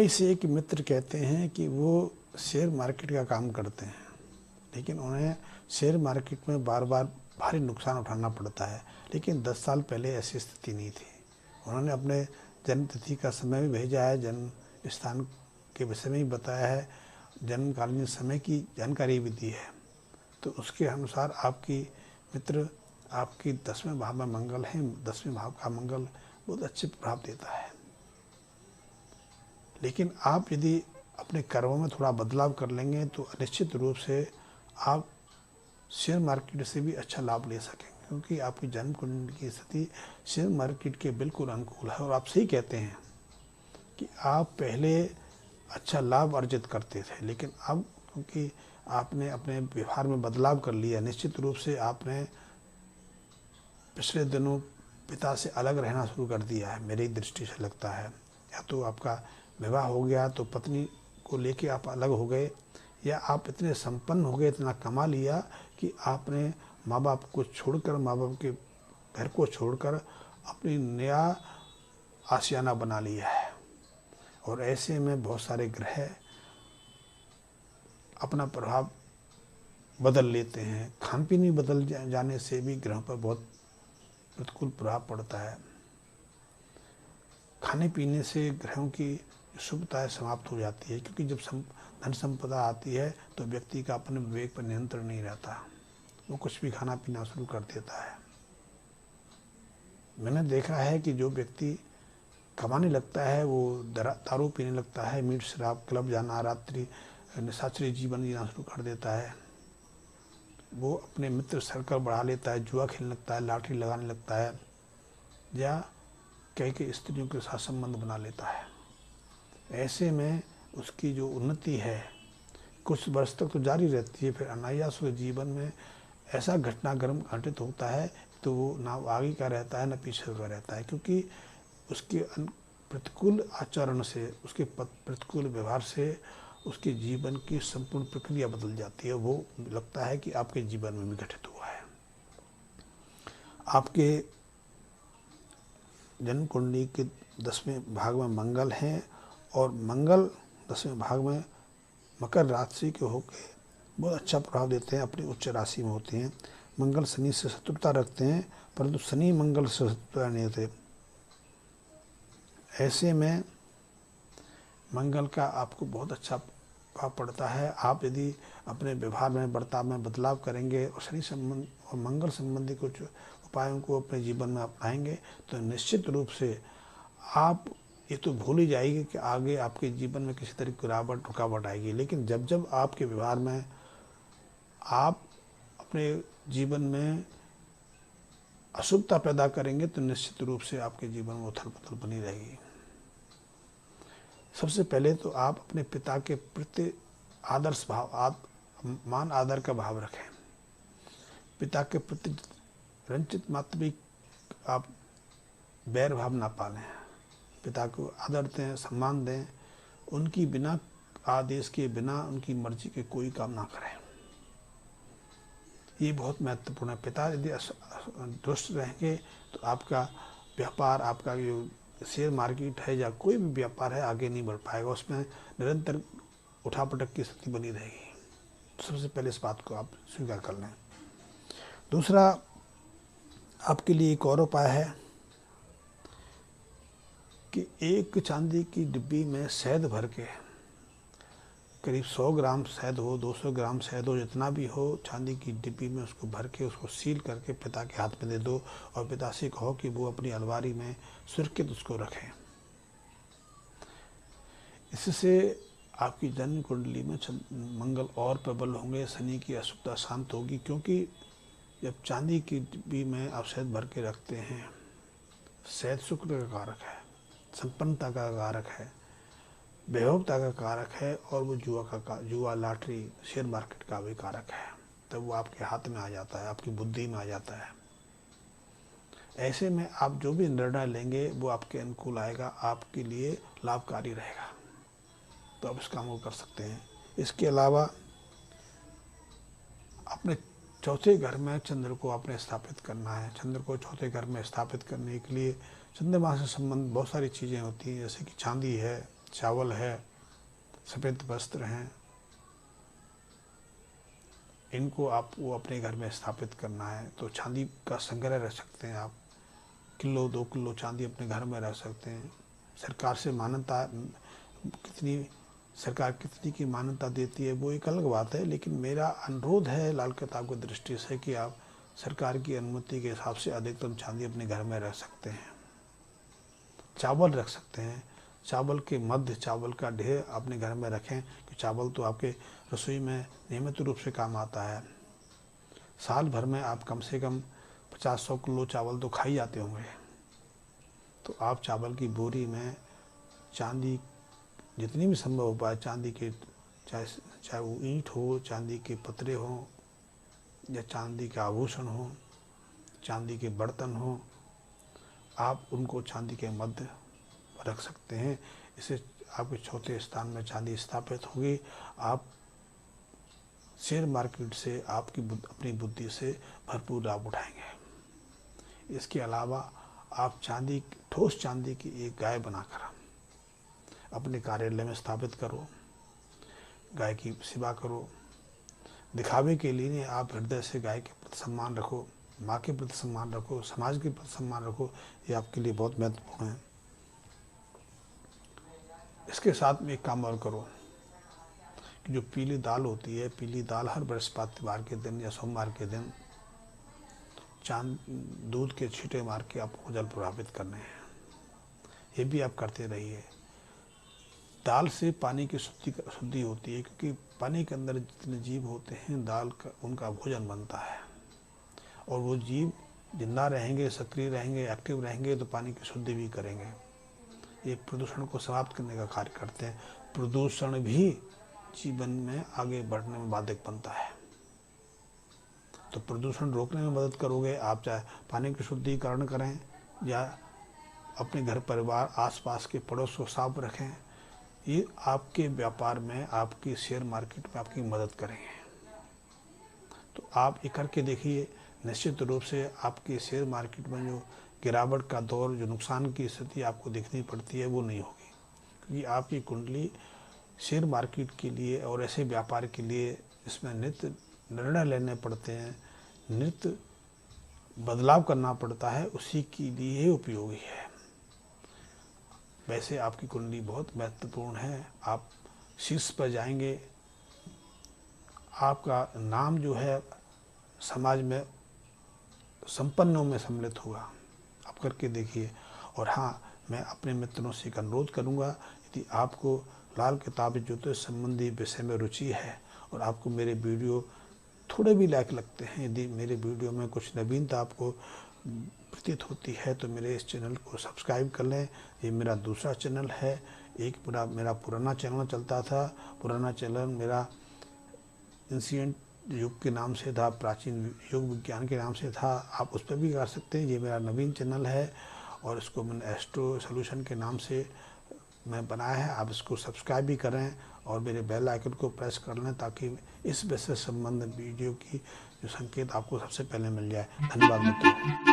से एक मित्र कहते हैं कि वो शेयर मार्केट का काम करते हैं, लेकिन उन्हें शेयर मार्केट में बार बार भारी नुकसान उठाना पड़ता है। लेकिन 10 साल पहले ऐसी स्थिति नहीं थी। उन्होंने अपने जन्म तिथि का समय भी भेजा है, जन्म स्थान के विषय में भी बताया है, जन्मकालीन समय की जानकारी भी दी है। तो उसके अनुसार आपकी मित्र आपकी 10वें भाव में मंगल है। 10वें भाव का मंगल बहुत अच्छे प्रभाव देता है। लेकिन आप यदि अपने कर्मों में थोड़ा बदलाव कर लेंगे तो निश्चित रूप से आप शेयर मार्केट से भी अच्छा लाभ ले सकेंगे, क्योंकि आपकी जन्म कुंडली की स्थिति शेयर मार्केट के बिल्कुल अनुकूल है। और आप सही कहते हैं कि आप पहले अच्छा लाभ अर्जित करते थे, लेकिन अब क्योंकि आपने अपने व्यवहार में बदलाव कर लिया, निश्चित रूप से आपने पिछले दिनों पिता से अलग रहना शुरू कर दिया है। मेरी दृष्टि से लगता है या तो आपका विवाह हो गया तो पत्नी को लेके आप अलग हो गए, या आप इतने संपन्न हो गए, इतना कमा लिया कि आपने माँ बाप को छोड़कर, माँ बाप के घर को छोड़कर अपनी नया आशियाना बना लिया है। और ऐसे में बहुत सारे ग्रह अपना प्रभाव बदल लेते हैं। खान पीन भी बदल जाने से भी ग्रहों पर बहुत प्रतिकूल प्रभाव पड़ता है। खाने पीने से ग्रहों की शुभता समाप्त हो जाती है, क्योंकि जब धन संपदा आती है तो व्यक्ति का अपने विवेक पर नियंत्रण नहीं रहता, वो कुछ भी खाना पीना शुरू कर देता है। मैंने देखा है कि जो व्यक्ति कमाने लगता है वो दारू पीने लगता है, मीट शराब, क्लब जाना, रात्रि निशाचरी जीवन जीना शुरू कर देता है। वो अपने मित्र सर्कल बढ़ा लेता है, जुआ खेलने लगता है, लॉटरी लगाने लगता है, या कई स्त्रियों के साथ संबंध बना लेता है। ऐसे में उसकी जो उन्नति है कुछ वर्ष तक तो जारी रहती है, फिर अनायास उसके जीवन में ऐसा घटनाक्रम घटित होता है तो वो ना आगे का रहता है ना पीछे का रहता है, क्योंकि उसके प्रतिकूल आचरण से, उसके प्रतिकूल व्यवहार से उसके जीवन की संपूर्ण प्रक्रिया बदल जाती है। वो लगता है कि आपके जीवन में भी घटित हुआ है। आपके जन्म कुंडली के 10वें भाग में मंगल हैं, और मंगल 10वें भाग में मकर राशि के होकर बहुत अच्छा प्रभाव देते हैं, अपनी उच्च राशि में होते हैं। मंगल शनि से शत्रुता रखते हैं, परंतु शनि मंगल से शत्रुता नहीं होते। ऐसे में मंगल का आपको बहुत अच्छा प्रभाव पड़ता है। आप यदि अपने व्यवहार में, बर्ताव में बदलाव करेंगे और शनि संबंध और मंगल संबंधी कुछ उपायों को अपने जीवन में अपनाएंगे तो निश्चित रूप से आप ये तो भूल ही जाएंगे कि आगे आपके जीवन में किसी तरह की रुकावट आएगी। लेकिन जब जब आपके व्यवहार में आप अपने जीवन में अशुभता पैदा करेंगे तो निश्चित रूप से आपके जीवन में उथल पुथल बनी रहेगी। सबसे पहले तो आप अपने पिता के प्रति आदर्श भाव, मान आदर का भाव रखें। पिता के प्रति रंचित मात्र भी आप बैर भाव ना पालें। पिता को आदर दें, सम्मान दें, उनकी बिना आदेश के, बिना उनकी मर्जी के कोई काम ना करें। ये बहुत महत्वपूर्ण है। पिता यदि दुष्ट रहेंगे तो आपका व्यापार, आपका जो शेयर मार्केट है या कोई भी व्यापार है, आगे नहीं बढ़ पाएगा, उसमें निरंतर उठापटक की स्थिति बनी रहेगी। तो सबसे पहले इस बात को आप स्वीकार कर लें। दूसरा, आपके लिए एक और उपाय है कि एक चांदी की डिब्बी में शहद भर के, करीब 100 ग्राम शहद हो, 200 ग्राम शहद हो, जितना भी हो, चांदी की डिब्बी में उसको भर के, उसको सील करके पिता के हाथ में दे दो और पिता से कहो कि वो अपनी अलमारी में सुरक्षित उसको रखें। इससे आपकी जन्म कुंडली में मंगल और प्रबल होंगे, शनि की अशुभता शांत होगी। क्योंकि जब चांदी की डिब्बी में आप शहद भर के रखते हैं, शहद शुक्र का कारक है, संपन्नता का कारक है, वैभवता का कारक है, और वो जुआ, लॉटरी, शेयर मार्केट का भी कारक है। तब वो आपके हाथ में आ जाता है, आपकी बुद्धि में आ जाता है। ऐसे में आप जो भी निर्णय लेंगे वो आपके अनुकूल आएगा, आपके लिए लाभकारी रहेगा। तो आप इस काम को कर सकते हैं। इसके अलावा अपने चौथे घर में चंद्र को आपने स्थापित करना है। चंद्र को चौथे घर में स्थापित करने के लिए चंद्रमा से संबंध बहुत सारी चीज़ें होती हैं, जैसे कि चांदी है, चावल है, सफ़ेद वस्त्र हैं, इनको आपको अपने घर में स्थापित करना है। तो चांदी का संग्रह रख सकते हैं आप, किलो 2 किलो चांदी अपने घर में रख सकते हैं। सरकार से मान्यता कितनी, सरकार कितनी की मान्यता देती है वो एक अलग बात है, लेकिन मेरा अनुरोध है लाल किताब की दृष्टि से कि आप सरकार की अनुमति के हिसाब से अधिकतम चांदी अपने घर में रख सकते हैं। चावल रख सकते हैं, चावल के मध्य चावल का ढेर अपने घर में रखें कि चावल तो आपके रसोई में नियमित रूप से काम आता है। साल भर में आप कम से कम 50-100 किलो चावल तो खा ही जाते होंगे। तो आप चावल की बोरी में चांदी जितनी भी संभव हो पाए, चांदी के चाहे वो ईंट हो, चांदी के पतरे हों, या चांदी के आभूषण हो, चांदी के बर्तन हो, आप उनको चांदी के मध्य रख सकते हैं। इससे आपके चौथे स्थान में चांदी स्थापित होगी। आप शेयर मार्केट से अपनी बुद्धि से भरपूर लाभ उठाएंगे। इसके अलावा आप ठोस चांदी की एक गाय बनाकर अपने कार्यालय में स्थापित करो, गाय की सेवा करो। दिखावे के लिए नहीं, आप हृदय से गाय के प्रति सम्मान रखो, माँ के प्रति सम्मान रखो, समाज के प्रति सम्मान रखो। ये आपके लिए बहुत महत्वपूर्ण है। इसके साथ में एक काम और करो कि जो पीली दाल होती है, पीली दाल हर बृहस्पतिवार के दिन या सोमवार के दिन दूध के छींटे मार के आपको जल प्रभावित करने हैं। ये भी आप करते रहिए। दाल से पानी की शुद्धि होती है, क्योंकि पानी के अंदर जितने जीव होते हैं दाल का उनका भोजन बनता है, और वो जीव जिंदा रहेंगे, सक्रिय रहेंगे, एक्टिव रहेंगे तो पानी की शुद्धि भी करेंगे। ये प्रदूषण को समाप्त करने का कार्य करते हैं। प्रदूषण भी जीवन में आगे बढ़ने में बाधक बनता है। तो प्रदूषण रोकने में मदद करोगे आप, चाहे पानी की शुद्धिकरण करें या अपने घर परिवार आसपास के पड़ोस को साफ रखें। ये आपके व्यापार में, आपकी शेयर मार्केट में आपकी मदद करेंगे। तो आप ये करके देखिए, निश्चित रूप से आपकी शेयर मार्केट में जो गिरावट का दौर, जो नुकसान की स्थिति आपको देखनी पड़ती है वो नहीं होगी, क्योंकि आपकी कुंडली शेयर मार्केट के लिए और ऐसे व्यापार के लिए इसमें नित्य निर्णय लेने पड़ते हैं, नित्य बदलाव करना पड़ता है, उसी के लिए उपयोगी है। वैसे आपकी कुंडली बहुत महत्वपूर्ण है। आप शीर्ष पर जाएंगे, आपका नाम जो है समाज में संपन्नों में सम्मिलित होगा। आप करके देखिए। और हाँ, मैं अपने मित्रों से एक अनुरोध करूँगा, यदि आपको लाल किताब ज्योतिष संबंधी विषय में रुचि है और आपको मेरे वीडियो थोड़े भी लायक लगते हैं, यदि मेरे वीडियो में कुछ नवीनता आपको प्रतीत होती है, तो मेरे इस चैनल को सब्सक्राइब कर लें। ये मेरा दूसरा चैनल है। एक मेरा पुराना चैनल चलता था, पुराना चैनल मेरा एंशिएंट युग के नाम से था, प्राचीन युग विज्ञान के नाम से था। आप उस पर भी कर सकते हैं। ये मेरा नवीन चैनल है और इसको मैंने एस्ट्रो सॉल्यूशन के नाम से मैं बनाया है। आप इसको सब्सक्राइब भी करें और मेरे बेल आइकन को प्रेस कर लें, ताकि इस विषय संबंध वीडियो की जो संकेत आपको सबसे पहले मिल जाए। धन्यवाद मित्रों।